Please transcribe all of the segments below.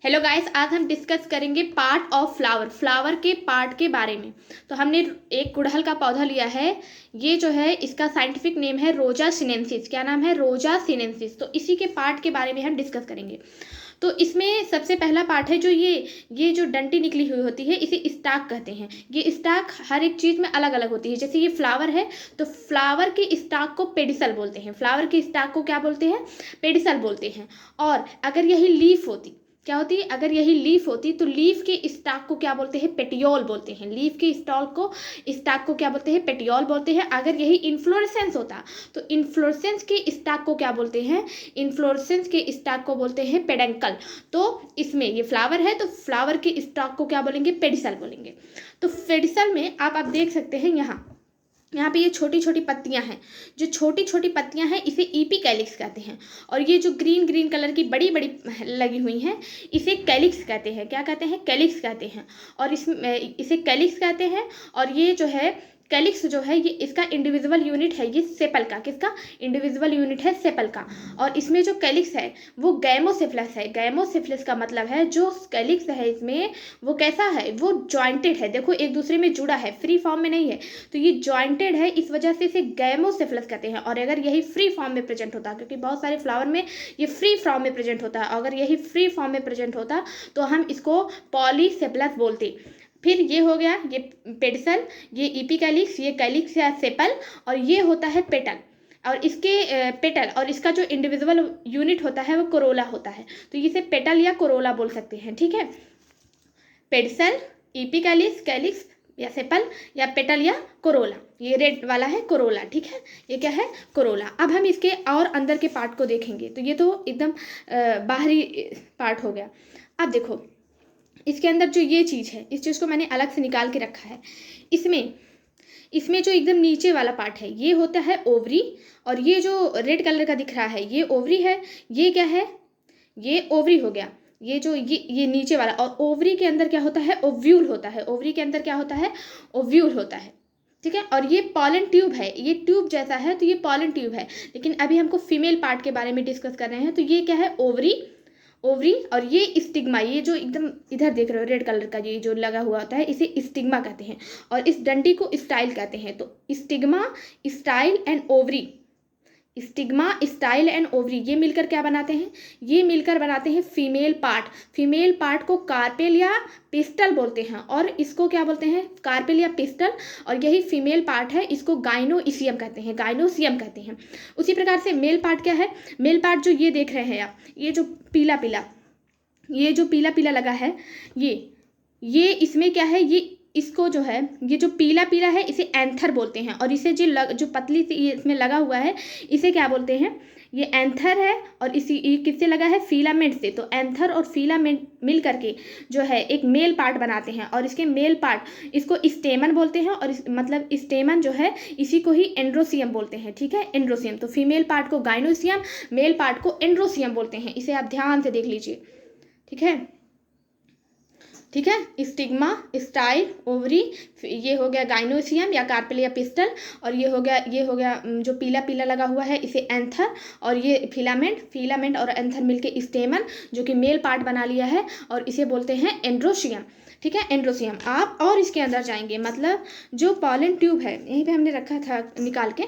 Hello guys, आज हम discuss करेंगे पार्ट ऑफ फ्लावर, फ्लावर के पार्ट के बारे में। तो हमने एक गुड़हल का पौधा लिया है। ये जो है इसका साइंटिफिक नेम है रोजा सिनेंसिस। क्या नाम है? रोजा सिनेंसिस। तो इसी के पार्ट के बारे में हम डिस्कस करेंगे। तो इसमें सबसे पहला पार्ट है जो ये जो डंटी निकली हुई होती है, इसे स्टाक कहते हैं। ये स्टाक हर एक चीज़ में अलग अलग होती है। जैसे ये फ्लावर है तो फ्लावर के स्टाक को पेडिसल बोलते हैं। फ्लावर के स्टाक को क्या बोलते हैं? पेडिसल बोलते हैं। और अगर यही लीफ होती, क्या होती है? अगर यही लीफ होती तो लीफ के स्टाक को क्या बोलते हैं? पेटियोल बोलते हैं। लीफ के स्टाक को क्या बोलते हैं? पेटियोल बोलते हैं। अगर यही इन्फ्लोरेसेंस होता तो इन्फ्लोरेसेंस के स्टाक को क्या बोलते हैं? इन्फ्लोरेसेंस के स्टाक को बोलते हैं पेडंकल। तो इसमें ये फ्लावर है तो फ्लावर के स्टाक को क्या बोलेंगे? पेडिसल बोलेंगे। तो पेडिसल में आप देख सकते हैं यहाँ पे ये छोटी छोटी पत्तियां हैं। जो छोटी छोटी पत्तियां हैं इसे ईपी कैलिक्स कहते हैं। और ये जो ग्रीन ग्रीन कलर की बड़ी बड़ी लगी हुई हैं इसे कैलिक्स कहते हैं। क्या कहते हैं? कैलिक्स कहते हैं। और इसे कैलिक्स कहते हैं। और ये जो है कैलिक्स जो है ये इसका इंडिविजुअल यूनिट है। ये सेपल का, किसका इंडिविजुअल यूनिट है? सेपल का। और इसमें जो कैलिक्स है वो गैमोसिफिलस है। गैमोसिफिलस का मतलब है जो कैलिक्स है इसमें वो कैसा है? वो जॉइंटेड है। देखो एक दूसरे में जुड़ा है, फ्री फॉर्म में नहीं है। तो ये जॉइंटेड है, इस वजह से इसे गैमोसिफिलस कहते हैं। और अगर यही फ्री फॉर्म में प्रेजेंट होता, क्योंकि बहुत सारे फ्लावर में ये फ्री फॉर्म में प्रेजेंट होता है, अगर यही फ्री फॉर्म में प्रेजेंट होता तो हम इसको पॉलीसेपलस बोलते। फिर ये हो गया ये पेडिसल, ये इपिकैलिक्स, ये कैलिक्स या सेपल, और ये होता है पेटल। और इसके पेटल और इसका जो इंडिविजुअल यूनिट होता है वो कोरोला होता है। तो इसे पेटल या कोरोला बोल सकते हैं। ठीक है, पेडिसल, इपिकैलिक्स, कैलिक्स या सेपल या पेटल या कोरोला। ये रेड वाला है कोरोला। ठीक है, ये क्या है? कोरोला। अब हम इसके और अंदर के पार्ट को देखेंगे। तो ये तो एकदम बाहरी पार्ट हो गया। अब देखो इसके अंदर जो ये चीज़ है, इस चीज़ को मैंने अलग से निकाल के रखा है। इसमें जो एकदम नीचे वाला पार्ट है ये होता है ओवरी। और ये जो रेड कलर का दिख रहा है ये ओवरी है। ये क्या है? ये ओवरी हो गया। ये जो ये नीचे वाला। और ओवरी के अंदर क्या होता है? ओव्यूल होता है। ओवरी के अंदर क्या होता है? ओव्यूल होता है। ठीक है, और ये पॉलन ट्यूब है। ये ट्यूब जैसा है तो ये पॉलन ट्यूब है। लेकिन अभी हमको फीमेल पार्ट के बारे में डिस्कस कर रहे हैं। तो ये क्या है? ओवरी। ओवरी। और ये स्टिग्मा, ये जो एकदम इधर देख रहे हो रेड कलर का ये जो लगा हुआ होता है इसे स्टिग्मा कहते हैं। और इस डंडी को स्टाइल कहते हैं। तो stigma, style and ovary, stigma, style and ovary ये मिलकर क्या बनाते हैं? ये मिलकर बनाते हैं फीमेल पार्ट। फीमेल पार्ट को कार्पेल या पिस्टल बोलते हैं। और इसको क्या बोलते हैं? कार्पेल या पिस्टल। और यही फीमेल पार्ट है, इसको गाइनोइसियम कहते हैं। गाइनोसियम कहते हैं। उसी प्रकार से मेल पार्ट क्या है? मेल पार्ट जो ये देख रहे हैं आप, ये जो पीला पीला, ये जो पीला पीला लगा है ये इसमें क्या है? ये इसको जो है ये जो पीला पीला है इसे एंथर बोलते हैं। और इसे जो पतली सी ये इसमें लगा हुआ है इसे क्या बोलते हैं? ये एंथर है। और ये किससे लगा है? फिलामेंट से। तो एंथर और फिलामेंट मिल करके जो है एक मेल पार्ट बनाते हैं। और इसके मेल पार्ट इसको स्टेमन बोलते हैं। और मतलब स्टेमन जो है इसी को ही एंड्रोसियम बोलते हैं। ठीक है, एंड्रोसियम। तो फीमेल पार्ट को गाइनोसियम, मेल पार्ट को एंड्रोसियम बोलते हैं। इसे आप ध्यान से देख लीजिए। ठीक है, ठीक है, स्टिग्मा, स्टाइल, ओवरी, ये हो गया गाइनोसियम या कार्पेल या पिस्टल। और ये हो गया जो पीला पीला लगा हुआ है इसे एंथर। और ये फिलामेंट और एंथर मिलके स्टेमन जो कि मेल पार्ट बना लिया है और इसे बोलते हैं एंड्रोसियम। ठीक है, एंड्रोसियम। आप और इसके अंदर जाएंगे, मतलब जो पॉलन ट्यूब है यहीं पे हमने रखा था निकाल के।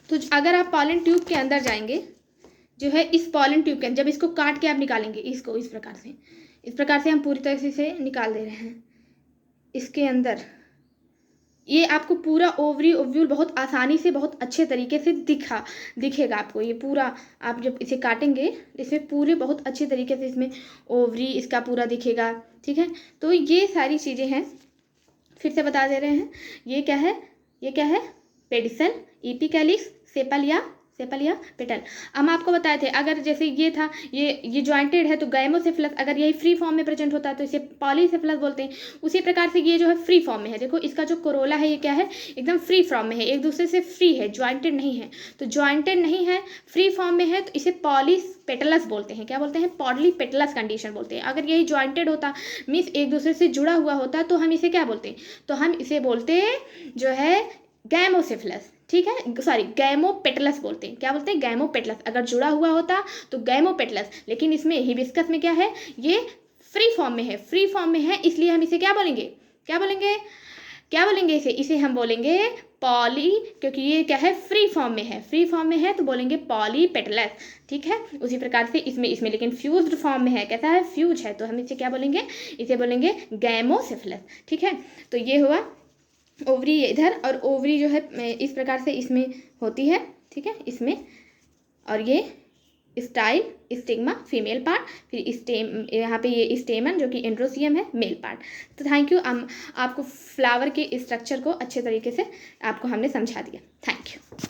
तो अगर आप पॉलन ट्यूब के अंदर जाएंगे, जो है इस पॉलन ट्यूब के जब इसको काट के आप निकालेंगे इसको इस प्रकार से हम पूरी तरह से निकाल दे रहे हैं। इसके अंदर ये आपको पूरा ओव्यूल बहुत आसानी से बहुत अच्छे तरीके से दिखेगा आपको। ये पूरा आप जब इसे काटेंगे इसमें पूरे बहुत अच्छे तरीके से इसमें ओवरी इसका पूरा दिखेगा। ठीक है, तो ये सारी चीज़ें हैं, फिर से बता दे रहे हैं। ये क्या है? ये क्या है? पेडिसल, इपिकैलिक्स, सेपल या पेटल। हम आपको बताए थे अगर जैसे ये था ये जॉइंटेड है तो गैमोसेफलस। अगर यही फ्री फॉर्म में प्रेजेंट होता है तो इसे पॉलीसेफलस बोलते हैं। उसी प्रकार से ये जो है फ्री फॉर्म में है। देखो इसका जो कोरोला है ये क्या है? एकदम फ्री फॉर्म में है, एक दूसरे से फ्री है, जॉइंटेड नहीं है। तो जॉइंटेड नहीं है, फ्री फॉर्म में है, तो इसे पॉलीपेटलस बोलते हैं। क्या बोलते हैं? पॉलीपेटलस कंडीशन बोलते हैं। अगर यही जॉइंटेड होता मीन्स एक दूसरे से जुड़ा हुआ होता तो हम इसे क्या बोलते हैं? तो हम इसे बोलते हैं जो है गैमोसेफलस। ठीक है, सॉरी गैमोपेटलस बोलते हैं। क्या बोलते हैं? गैमोपेटलस। अगर जुड़ा हुआ होता तो गैमोपेटलस, लेकिन इसमें हिबिस्कस में क्या है, ये फ्री फॉर्म में है, फ्री फॉर्म में है, इसलिए हम इसे क्या बोलेंगे, क्या बोलेंगे, क्या बोलेंगे इसे हम बोलेंगे पॉली, क्योंकि ये क्या है, फ्री फॉर्म में है, फ्री फॉर्म में है तो बोलेंगे पॉलीपेटलस। ठीक है, उसी प्रकार से इसमें लेकिन फ्यूज्ड फॉर्म में है, कैसा है, फ्यूज है, तो हम इसे क्या बोलेंगे, इसे बोलेंगे गैमोसिफिलस। ठीक है, तो ये हुआ ओवरी इधर, और ओवरी जो है इस प्रकार से इसमें होती है। ठीक है, इसमें, और ये स्टाइल स्टिग्मा फीमेल पार्ट, फिर स्टेम, यहाँ पे ये स्टेमन जो कि एंड्रोसियम है मेल पार्ट। तो थैंक यू, आपको फ्लावर के स्ट्रक्चर को अच्छे तरीके से आपको हमने समझा दिया। Thank you.